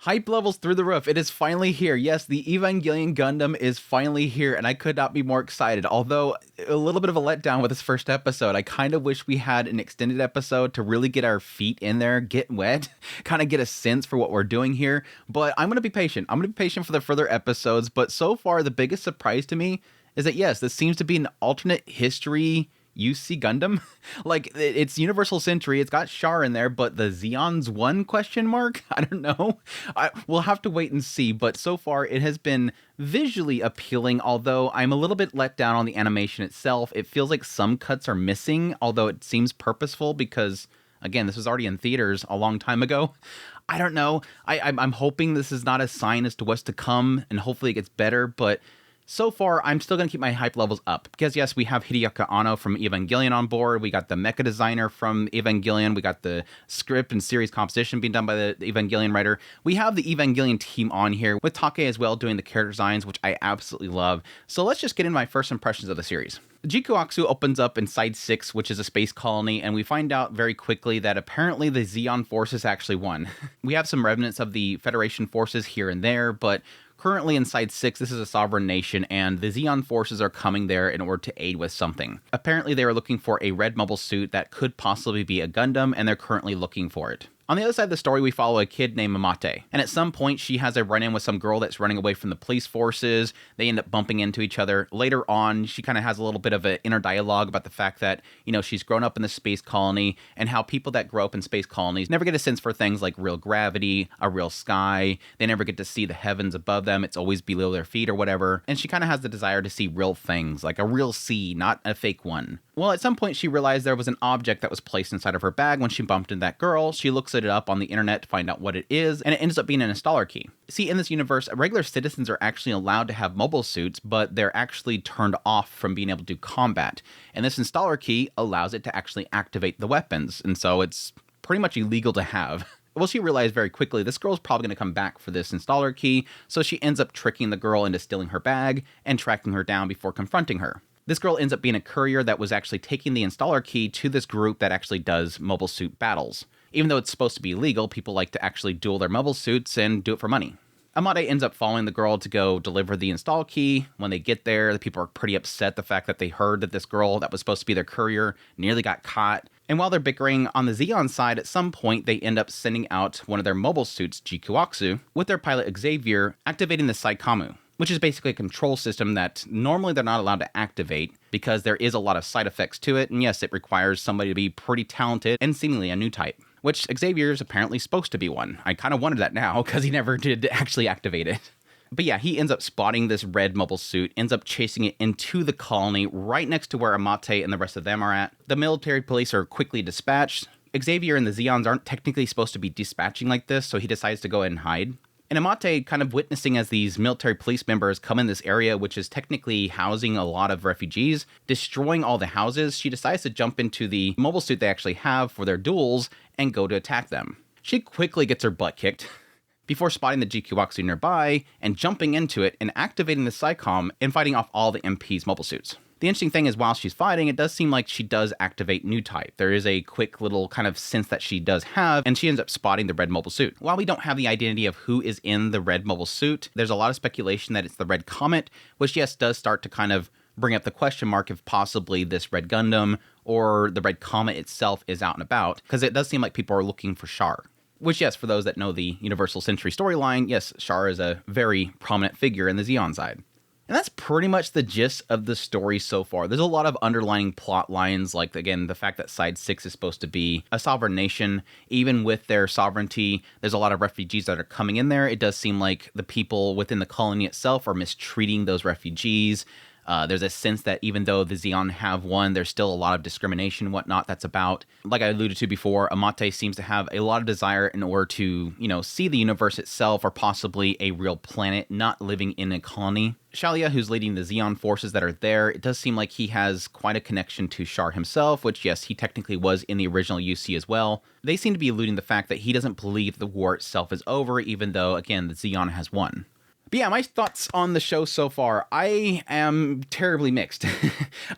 Hype levels through the roof. It is finally here. Yes, the Evangelion Gundam is finally here, and I could not be more excited. Although, a little bit of a letdown with this first episode. I kind of wish we had an extended episode to really get our feet in there, get wet, kind of get a sense for what we're doing here. But I'm going to be patient. I'm going to be patient for the further episodes. But so far, the biggest surprise to me is that, yes, this seems to be an alternate history UC Gundam. Like, it's Universal Century, it's got Char in there, but the Zeon's one question mark? I don't know. We'll have to wait and see, but so far it has been visually appealing, although I'm a little bit let down on the animation itself. It feels like some cuts are missing, although it seems purposeful because, again, this was already in theaters a long time ago. I don't know. I'm hoping this is not a sign as to what's to come, and hopefully it gets better, but so far, I'm still going to keep my hype levels up. Because yes, we have Hideaki Anno from Evangelion on board. We got the mecha designer from Evangelion. We got the script and series composition being done by the Evangelion writer. We have the Evangelion team on here, with Take as well doing the character designs, which I absolutely love. So let's just get into my first impressions of the series. GQuuuuuuX opens up in Side 6, which is a space colony, and we find out very quickly that apparently the Zeon forces actually won. We have some remnants of the Federation forces here and there, but currently in Side 6, this is a sovereign nation, and the Zeon forces are coming there in order to aid with something. Apparently, they are looking for a red mobile suit that could possibly be a Gundam, and they're currently looking for it. On the other side of the story, we follow a kid named Amate, and at some point she has a run-in with some girl that's running away from the police forces. They end up bumping into each other. Later on, she kind of has a little bit of an inner dialogue about the fact that, you know, she's grown up in the space colony, and how people that grow up in space colonies never get a sense for things like real gravity, a real sky. They never get to see the heavens above them. It's always below their feet or whatever. And she kind of has the desire to see real things, like a real sea, not a fake one. Well, at some point she realized there was an object that was placed inside of her bag when she bumped into that girl. She looks it up on the internet to find out what it is, and it ends up being an installer key. See, in this universe, regular citizens are actually allowed to have mobile suits, but they're actually turned off from being able to do combat. And this installer key allows it to actually activate the weapons, and so it's pretty much illegal to have. Well, she realized very quickly this girl's probably going to come back for this installer key, so she ends up tricking the girl into stealing her bag and tracking her down before confronting her. This girl ends up being a courier that was actually taking the installer key to this group that actually does mobile suit battles. Even though it's supposed to be illegal, people like to actually duel their mobile suits and do it for money. Amate ends up following the girl to go deliver the install key. When they get there, the people are pretty upset the fact that they heard that this girl that was supposed to be their courier nearly got caught. And while they're bickering on the Zeon side, at some point they end up sending out one of their mobile suits, GQuuuuuX, with their pilot Xavier activating the Saikamu, which is basically a control system that normally they're not allowed to activate because there is a lot of side effects to it, and yes, it requires somebody to be pretty talented and seemingly a new type, which Xavier is apparently supposed to be one. I kind of wanted that now because he never did actually activate it. But yeah, he ends up spotting this red mobile suit, ends up chasing it into the colony right next to where Amate and the rest of them are at. The military police are quickly dispatched. Xavier and the Zeons aren't technically supposed to be dispatching like this, so he decides to go ahead and hide. And Amate kind of witnessing as these military police members come in this area, which is technically housing a lot of refugees, destroying all the houses, she decides to jump into the mobile suit they actually have for their duels and go to attack them. She quickly gets her butt kicked before spotting the GQuuuuuX nearby and jumping into it and activating the SciComm and fighting off all the MP's mobile suits. The interesting thing is, while she's fighting, it does seem like she does activate new type. There is a quick little kind of sense that she does have, and she ends up spotting the red mobile suit. While we don't have the identity of who is in the red mobile suit, there's a lot of speculation that it's the Red Comet, which yes, does start to kind of bring up the question mark if possibly this Red Gundam or the Red Comet itself is out and about, because it does seem like people are looking for Char. Which, yes, for those that know the Universal Century storyline, yes, Char is a very prominent figure in the Zeon side. And that's pretty much the gist of the story so far. There's a lot of underlying plot lines, like, again, the fact that Side 6 is supposed to be a sovereign nation. Even with their sovereignty, there's a lot of refugees that are coming in there. It does seem like the people within the colony itself are mistreating those refugees. There's a sense that even though the Zeon have won, there's still a lot of discrimination and whatnot that's about. Like I alluded to before, Amate seems to have a lot of desire in order to, you know, see the universe itself or possibly a real planet, not living in a colony. Shalia, who's leading the Zeon forces that are there, it does seem like he has quite a connection to Char himself, which, yes, he technically was in the original UC as well. They seem to be alluding to the fact that he doesn't believe the war itself is over, even though, again, the Zeon has won. But yeah, my thoughts on the show so far, I am terribly mixed.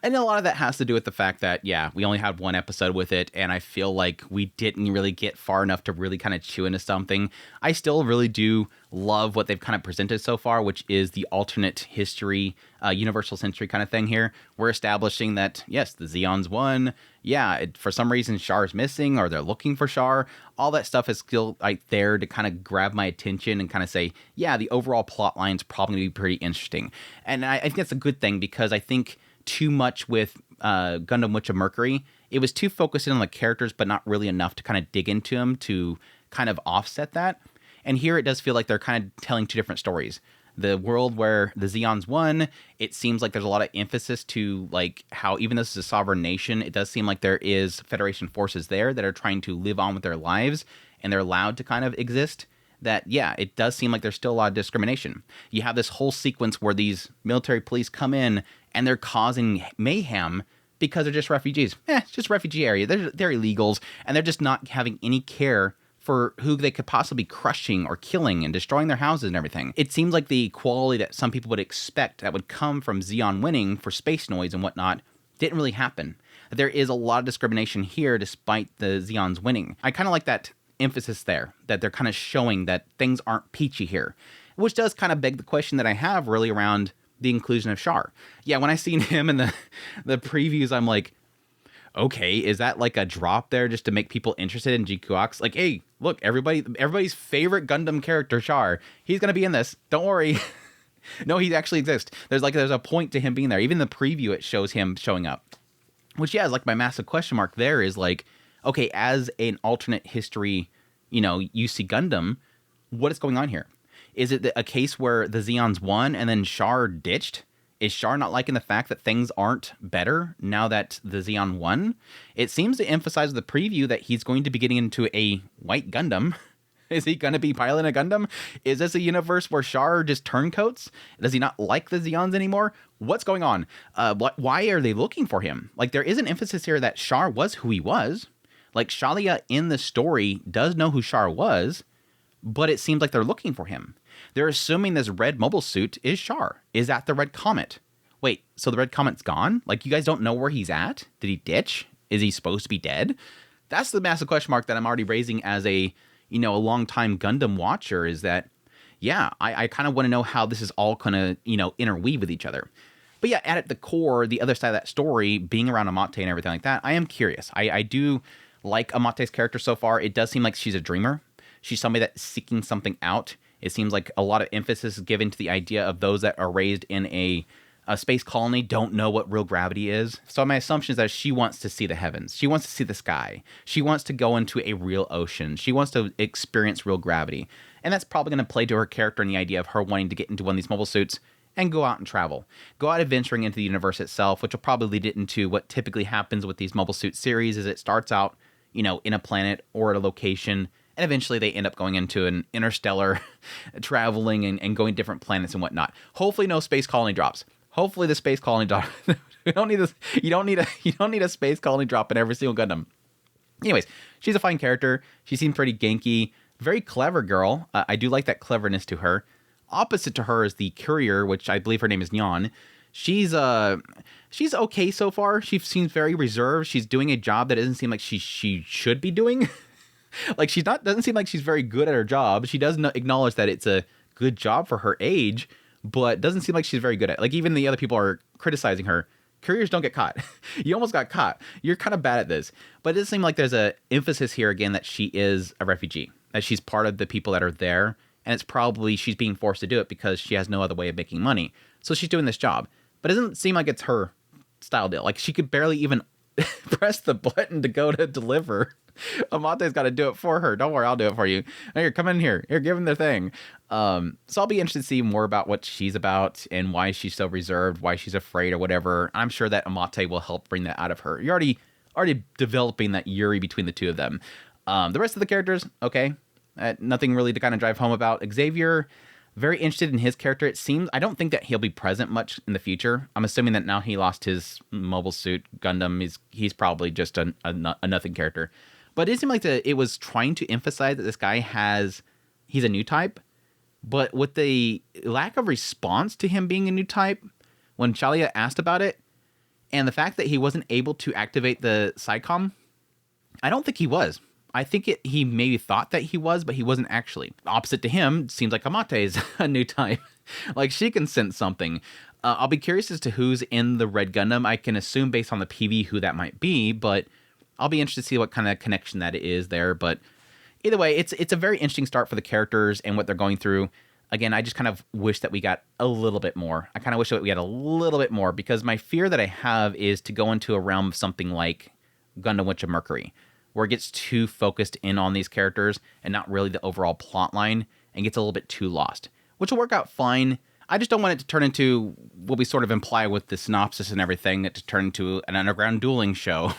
And a lot of that has to do with the fact that, yeah, we only had one episode with it, and I feel like we didn't really get far enough to really kind of chew into something. I still really do love what they've kind of presented so far, which is the alternate history, universal century kind of thing here. We're establishing that, yes, the Zeon's won. Yeah, for some reason, Char's missing, or they're looking for Char. All that stuff is still right there to kind of grab my attention and kind of say, yeah, the overall plot line's probably going to be pretty interesting. And I think that's a good thing, because I think too much with Gundam Witch of Mercury, it was too focused in on the characters, but not really enough to kind of dig into them to kind of offset that. And here it does feel like they're kind of telling two different stories. The world where the Zeons won, it seems like there's a lot of emphasis to like how even though this is a sovereign nation, it does seem like there is Federation forces there that are trying to live on with their lives, and they're allowed to kind of exist. That, yeah, it does seem like there's still a lot of discrimination. You have this whole sequence where these military police come in and they're causing mayhem because they're just refugees. It's just refugee area. They're illegals, and they're just not having any care for who they could possibly be crushing or killing and destroying their houses and everything. It seems like the quality that some people would expect that would come from Zeon winning for space noise and whatnot didn't really happen. There is a lot of discrimination here despite the Zeons winning. I kind of like that emphasis there, that they're kind of showing that things aren't peachy here, which does kind of beg the question that I have really around the inclusion of Char. Yeah, when I seen him in the previews, I'm like, okay, is that like a drop there just to make people interested in GQuuuuuuX? Like, hey, look, everybody's favorite Gundam character, Char, he's gonna be in this. Don't worry. No, he actually exists. There's a point to him being there. Even the preview, it shows him showing up. Which, yeah, is like my massive question mark there is like, okay, as an alternate history, you see Gundam, what is going on here? Is it a case where the Zeons won and then Char ditched? Is Char not liking the fact that things aren't better now that the Zeon won? It seems to emphasize the preview that he's going to be getting into a white Gundam. Is he going to be piloting a Gundam? Is this a universe where Char just turncoats? Does he not like the Zeons anymore? What's going on? Why are they looking for him? Like, there is an emphasis here that Char was who he was. Like, Shalia in the story does know who Char was, but it seems like they're looking for him. They're assuming this red mobile suit is Char. Is that the Red Comet? Wait, so the Red Comet's gone? Like, you guys don't know where he's at? Did he ditch? Is he supposed to be dead? That's the massive question mark that I'm already raising as a long-time Gundam watcher, is that, yeah, I kind of want to know how this is all going to, interweave with each other. But yeah, at the core, the other side of that story, being around Amate and everything like that, I am curious. I do like Amate's character so far. It does seem like she's a dreamer. She's somebody that's seeking something out. It seems like a lot of emphasis is given to the idea of those that are raised in a space colony don't know what real gravity is. So my assumption is that she wants to see the heavens. She wants to see the sky. She wants to go into a real ocean. She wants to experience real gravity. And that's probably going to play to her character and the idea of her wanting to get into one of these mobile suits and go out and travel. Go out adventuring into the universe itself, which will probably lead it into what typically happens with these mobile suit series is it starts out, in a planet or at a location, and eventually they end up going into an interstellar traveling and going to different planets and whatnot. Hopefully no space colony drops. Hopefully the space colony drop. We don't need this. You don't need a space colony drop in every single Gundam. Anyways, she's a fine character. She seems pretty ganky. Very clever girl. I do like that cleverness to her. Opposite to her is the courier, which I believe her name is Nyan. She's okay so far. She seems very reserved. She's doing a job that doesn't seem like she should be doing. Like doesn't seem like she's very good at her job. She does acknowledge that it's a good job for her age, but doesn't seem like she's very good at it. Like, even the other people are criticizing her. Couriers don't get caught. You almost got caught. You're kind of bad at this. But it does seem like there's a emphasis here again that she is a refugee, that she's part of the people that are there, and it's probably she's being forced to do it because she has no other way of making money. So she's doing this job. But it doesn't seem like it's her style deal. Like, she could barely even press the button to go to deliver. Amate's got to do it for her. Don't worry, I'll do it for you. Here, come in here. Here, give him their thing. So I'll be interested to see more about what she's about and why she's so reserved, why she's afraid or whatever. I'm sure that Amate will help bring that out of her. You're already developing that Yuri between the two of them. The rest of the characters, okay. Nothing really to kind of drive home about. Xavier, very interested in his character. It seems, I don't think that he'll be present much in the future. I'm assuming that now he lost his mobile suit Gundam. He's probably just a nothing character. But it seemed like it was trying to emphasize that this guy he's a new type, But with the lack of response to him being a new type, when Shalia asked about it, and the fact that he wasn't able to activate the Psycom, I don't think he was. I think he maybe thought that he was, but he wasn't actually. Opposite to him, it seems like Amate is a new type. Like, she can sense something. I'll be curious as to who's in the Red Gundam. I can assume based on the PV who that might be, but I'll be interested to see what kind of connection that is there. But either way, it's a very interesting start for the characters and what they're going through. Again, I just kind of wish that we got a little bit more. I kind of wish that we had a little bit more, because my fear that I have is to go into a realm of something like Gundam Witch of Mercury, where it gets too focused in on these characters and not really the overall plot line, and gets a little bit too lost, which will work out fine. I just don't want it to turn into what we sort of imply with the synopsis and everything, to turn into an underground dueling show,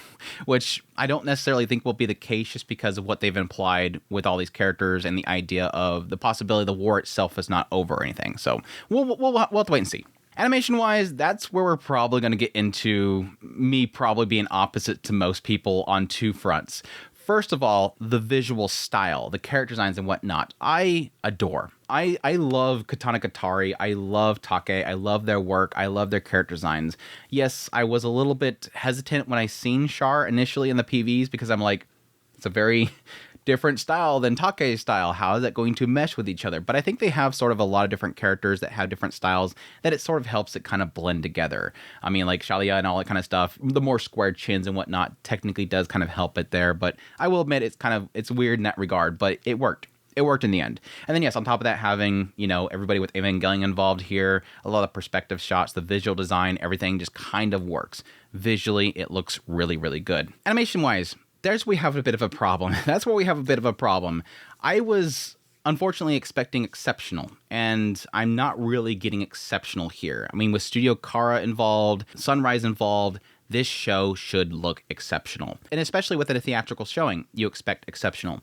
which I don't necessarily think will be the case, just because of what they've implied with all these characters and the idea of the possibility the war itself is not over or anything. So we'll have to wait and see. Animation-wise, that's where we're probably going to get into me probably being opposite to most people on two fronts. First of all, the visual style, the character designs and whatnot, I adore. I love Katana Katari, I love Take, I love their work, I love their character designs. Yes, I was a little bit hesitant when I seen Char initially in the PVs, because I'm like, it's a very different style than Take's style. How is that going to mesh with each other? But I think they have sort of a lot of different characters that have different styles, that it sort of helps it kind of blend together. I mean, like Shalia and all that kind of stuff, the more square chins and whatnot technically does kind of help it there. But I will admit it's weird in that regard, but it worked. It worked in the end. And then, yes, on top of that, having, everybody with Evangelion involved here, a lot of perspective shots, the visual design, everything just kind of works. Visually, it looks really, really good. Animation-wise, we have a bit of a problem. That's where we have a bit of a problem. I was unfortunately expecting exceptional, and I'm not really getting exceptional here. I mean, with Studio Kara involved, Sunrise involved, this show should look exceptional. And especially with a theatrical showing, you expect exceptional.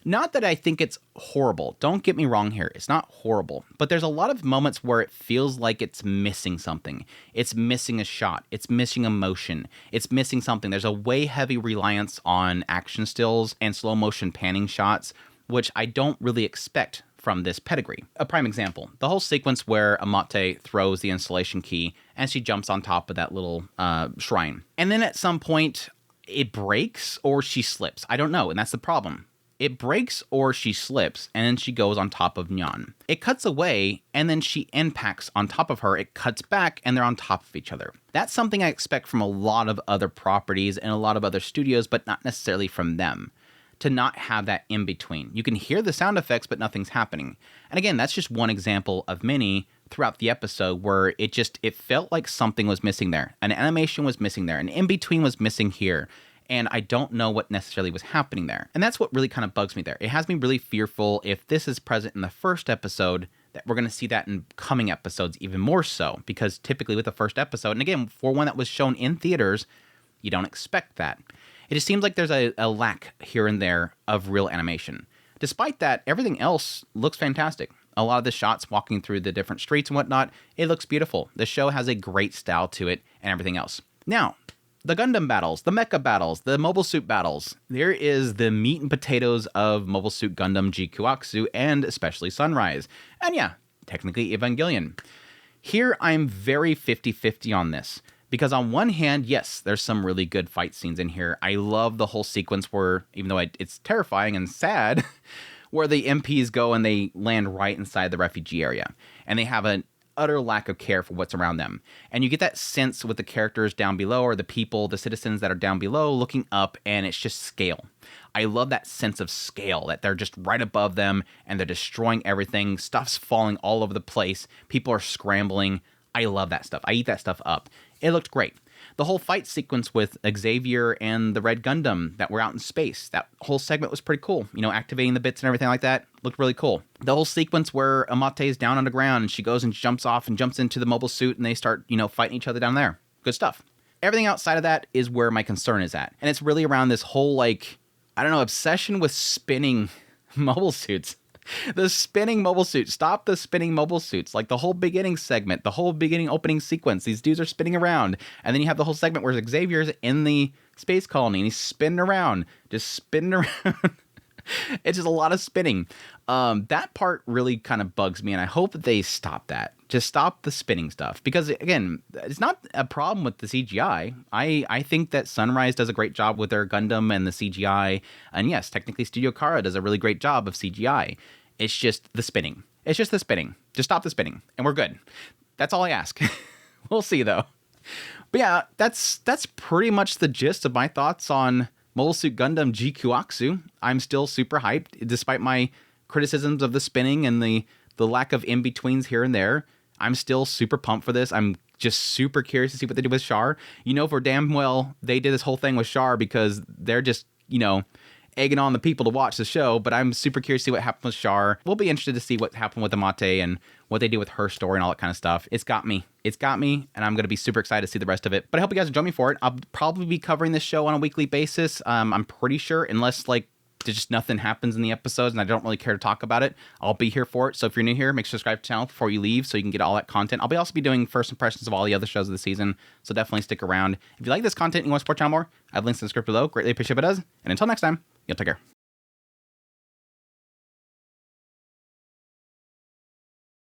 Not that I think it's horrible. Don't get me wrong here. It's not horrible. But there's a lot of moments where it feels like it's missing something. It's missing a shot. It's missing emotion. It's missing something. There's a way heavy reliance on action stills and slow motion panning shots, which I don't really expect from this pedigree. A prime example, the whole sequence where Amate throws the installation key and she jumps on top of that little shrine. And then at some point, it breaks or she slips. I don't know, and that's the problem. It breaks or she slips, and then she goes on top of Nyan. It cuts away, and then she impacts on top of her. It cuts back, and they're on top of each other. That's something I expect from a lot of other properties and a lot of other studios, but not necessarily from them, to not have that in between. You can hear the sound effects, but nothing's happening. And again, that's just one example of many throughout the episode where it felt like something was missing there. An animation was missing there. An in-between was missing here. And I don't know what necessarily was happening there. And that's what really kind of bugs me there. It has me really fearful, if this is present in the first episode, that we're going to see that in coming episodes even more so. Because typically with the first episode, and again, for one that was shown in theaters, you don't expect that. It just seems like there's a lack here and there of real animation. Despite that, everything else looks fantastic. A lot of the shots walking through the different streets and whatnot, it looks beautiful. The show has a great style to it and everything else. Now, the Gundam battles, the mecha battles, the mobile suit battles. There is the meat and potatoes of Mobile Suit Gundam GQuuuuuX and especially Sunrise. And yeah, technically Evangelion. Here I'm very 50-50 on this. Because on one hand, yes, there's some really good fight scenes in here. I love the whole sequence where, even though it's terrifying and sad, where the MPs go and they land right inside the refugee area. And they have an utter lack of care for what's around them. And you get that sense with the characters down below, or the people, the citizens that are down below looking up, and it's just scale. I love that sense of scale, that they're just right above them and they're destroying everything. Stuff's falling all over the place. People are scrambling. I love that stuff. I eat that stuff up. It looked great. The whole fight sequence with Xavier and the Red Gundam that were out in space, that whole segment was pretty cool. Activating the bits and everything like that looked really cool. The whole sequence where Amate is down on the ground and she goes and jumps off and jumps into the mobile suit and they start, fighting each other down there. Good stuff. Everything outside of that is where my concern is at. And it's really around this whole, obsession with spinning mobile suits. The spinning mobile suits. Stop the spinning mobile suits. Like the whole beginning segment, the whole beginning opening sequence. These dudes are spinning around. And then you have the whole segment where Xavier's in the space colony and he's spinning around. Just spinning around. It's just a lot of spinning. That part really kind of bugs me, and I hope that they stop that. Just stop the spinning stuff. Because, again, it's not a problem with the CGI. I think that Sunrise does a great job with their Gundam and the CGI. And yes, technically Studio Kara does a really great job of CGI. It's just the spinning. It's just the spinning. Just stop the spinning, and we're good. That's all I ask. We'll see, though. But yeah, that's pretty much the gist of my thoughts on Mobile Suit Gundam GQuuuuuuX. I'm still super hyped, despite my criticisms of the spinning and the lack of in-betweens here and there. I'm still super pumped for this. I'm just super curious to see what they do with Char. You know, for damn well, they did this whole thing with Char because they're just, you know, egging on the people to watch the show, but I'm super curious to see what happens with Char. We'll be interested to see what happened with Amate and what they do with her story and all that kind of stuff. It's got me, and I'm going to be super excited to see the rest of it. But I hope you guys join me for it. I'll probably be covering this show on a weekly basis. I'm pretty sure, unless, like, just nothing happens in the episodes and I don't really care to talk about it, I'll be here for it. So if you're new here, make sure to subscribe to the channel before you leave so you can get all that content. I'll also be doing first impressions of all the other shows of the season, so definitely stick around. If you like this content and you want to support the channel more, I have links in the script below. Greatly appreciate if it does. And until next time, you'll take care.